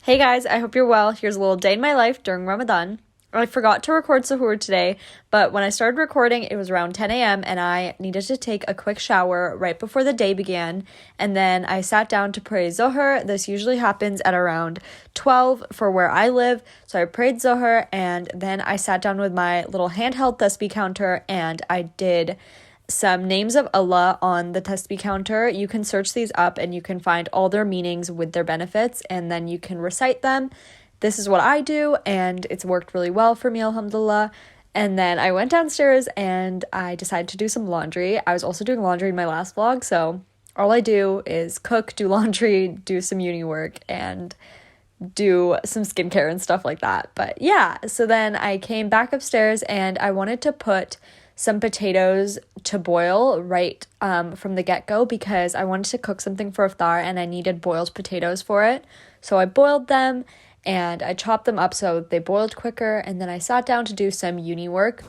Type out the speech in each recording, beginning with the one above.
Hey guys, I hope you're well. Here's a little day in my life during Ramadan. I forgot to record Sahur today, but when I started recording, it was around 10 a.m. and I needed to take a quick shower right before the day began. And then I sat down to pray Zohar. This usually happens at around 12 for where I live. So I prayed Zohar and then I sat down with my little handheld tasbih counter and I did some names of Allah on the tasbih counter. You can search these up and you can find all their meanings with their benefits and then you can recite them. This is what I do and it's worked really well for me, alhamdulillah. And then I went downstairs and I decided to do some laundry. I was also doing laundry in my last vlog, so all I do is cook, do laundry, do some uni work, and do some skincare and stuff like that. But yeah, so then I came back upstairs and I wanted to put some potatoes to boil right from the get-go because I wanted to cook something for iftar and I needed boiled potatoes for it. So I boiled them and I chopped them up so they boiled quicker, and then I sat down to do some uni work.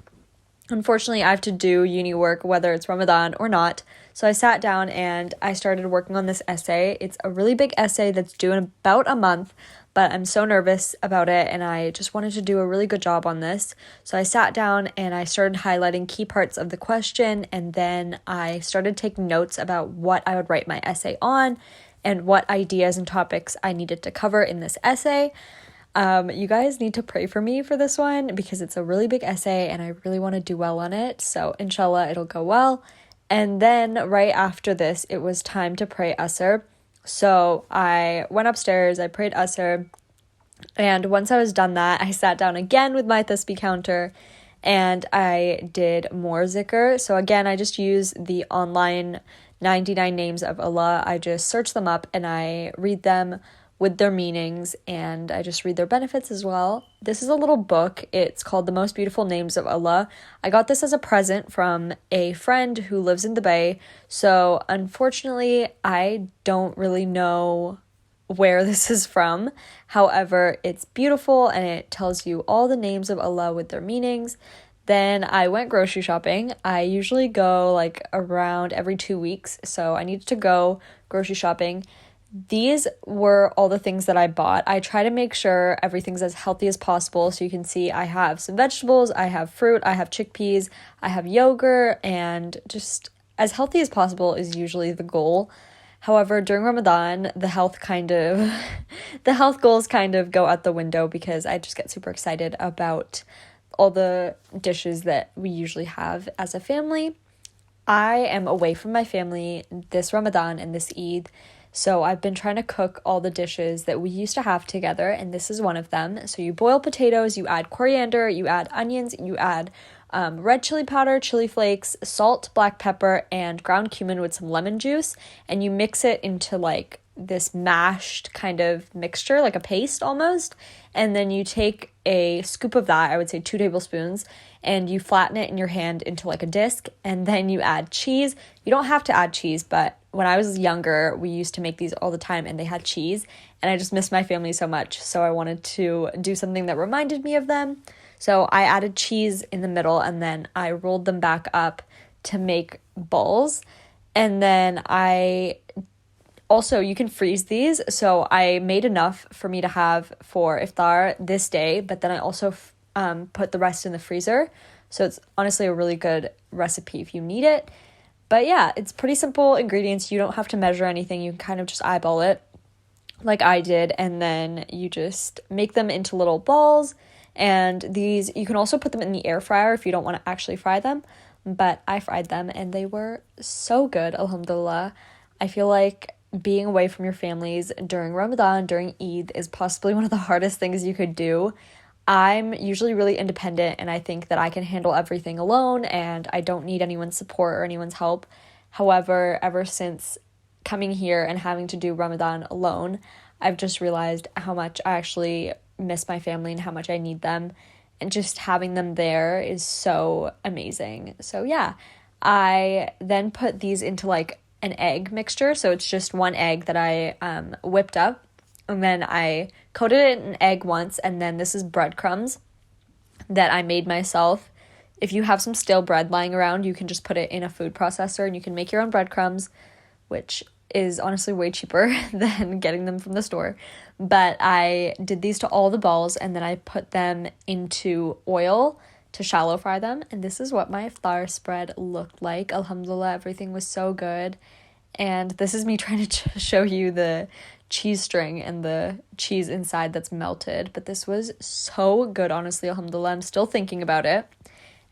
Unfortunately, I have to do uni work whether it's Ramadan or not. So I sat down and I started working on this essay. It's a really big essay that's due in about a month, but I'm so nervous about it and I just wanted to do a really good job on this. So I sat down and I started highlighting key parts of the question, and then I started taking notes about what I would write my essay on and what ideas and topics I needed to cover in this essay. You guys need to pray for me for this one because it's a really big essay and I really want to do well on it. So inshallah, it'll go well. And then right after this, it was time to pray Asr. So I went upstairs, I prayed Asr, and once I was done that, I sat down again with my tasbih counter and I did more zikr. So again, I just use the online 99 names of Allah. I just search them up and I read them with their meanings and I just read their benefits as well. This is a little book. It's called The Most Beautiful Names of Allah. I got this as a present from a friend who lives in Dubai. So unfortunately, I don't really know where this is from. However, it's beautiful and it tells you all the names of Allah with their meanings. Then I went grocery shopping. I usually go like around every 2 weeks, so I needed to go grocery shopping. These were all the things that I bought. I try to make sure everything's as healthy as possible. So you can see I have some vegetables, I have fruit, I have chickpeas, I have yogurt, and just as healthy as possible is usually the goal. However, during Ramadan, the health goals kind of go out the window because I just get super excited about all the dishes that we usually have as a family. I am away from my family this Ramadan and this Eid, so I've been trying to cook all the dishes that we used to have together, and this is one of them. So you boil potatoes, you add coriander, you add onions, you add red chili powder, chili flakes, salt, black pepper, and ground cumin with some lemon juice, and you mix it into like this mashed kind of mixture, like a paste almost, and then you take a scoop of that, I would say 2 tablespoons, and you flatten it in your hand into like a disc, and then you add cheese. You don't have to add cheese, but when I was younger, we used to make these all the time and they had cheese, and I just missed my family so much, so I wanted to do something that reminded me of them. So I added cheese in the middle and then I rolled them back up to make balls, and then you can freeze these, so I made enough for me to have for iftar this day, but then I also put the rest in the freezer, so it's honestly a really good recipe if you need it. But yeah, it's pretty simple ingredients. You don't have to measure anything. You can kind of just eyeball it like I did, and then you just make them into little balls, and these, you can also put them in the air fryer if you don't want to actually fry them, but I fried them and they were so good, alhamdulillah. I feel like being away from your families during Ramadan, during Eid, is possibly one of the hardest things you could do. I'm usually really independent and I think that I can handle everything alone and I don't need anyone's support or anyone's help. However, ever since coming here and having to do Ramadan alone, I've just realized how much I actually miss my family and how much I need them, and just having them there is so amazing. So yeah, I then put these into like an egg mixture. So it's just one egg that I whipped up, and then I coated it in egg once, and then this is breadcrumbs that I made myself. If you have some stale bread lying around, you can just put it in a food processor and you can make your own breadcrumbs, which is honestly way cheaper than getting them from the store. But I did these to all the balls, and then I put them into oil to shallow fry them. And this is what my iftar spread looked like. Alhamdulillah, everything was so good. And this is me trying to show you the cheese string and the cheese inside that's melted. But this was so good, honestly, alhamdulillah. I'm still thinking about it.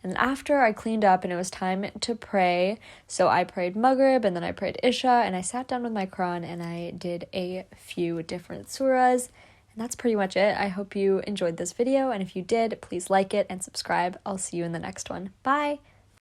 And after I cleaned up and it was time to pray, so I prayed Maghrib and then I prayed Isha, and I sat down with my Quran and I did a few different surahs. And that's pretty much it. I hope you enjoyed this video, and if you did, please like it and subscribe. I'll see you in the next one. Bye!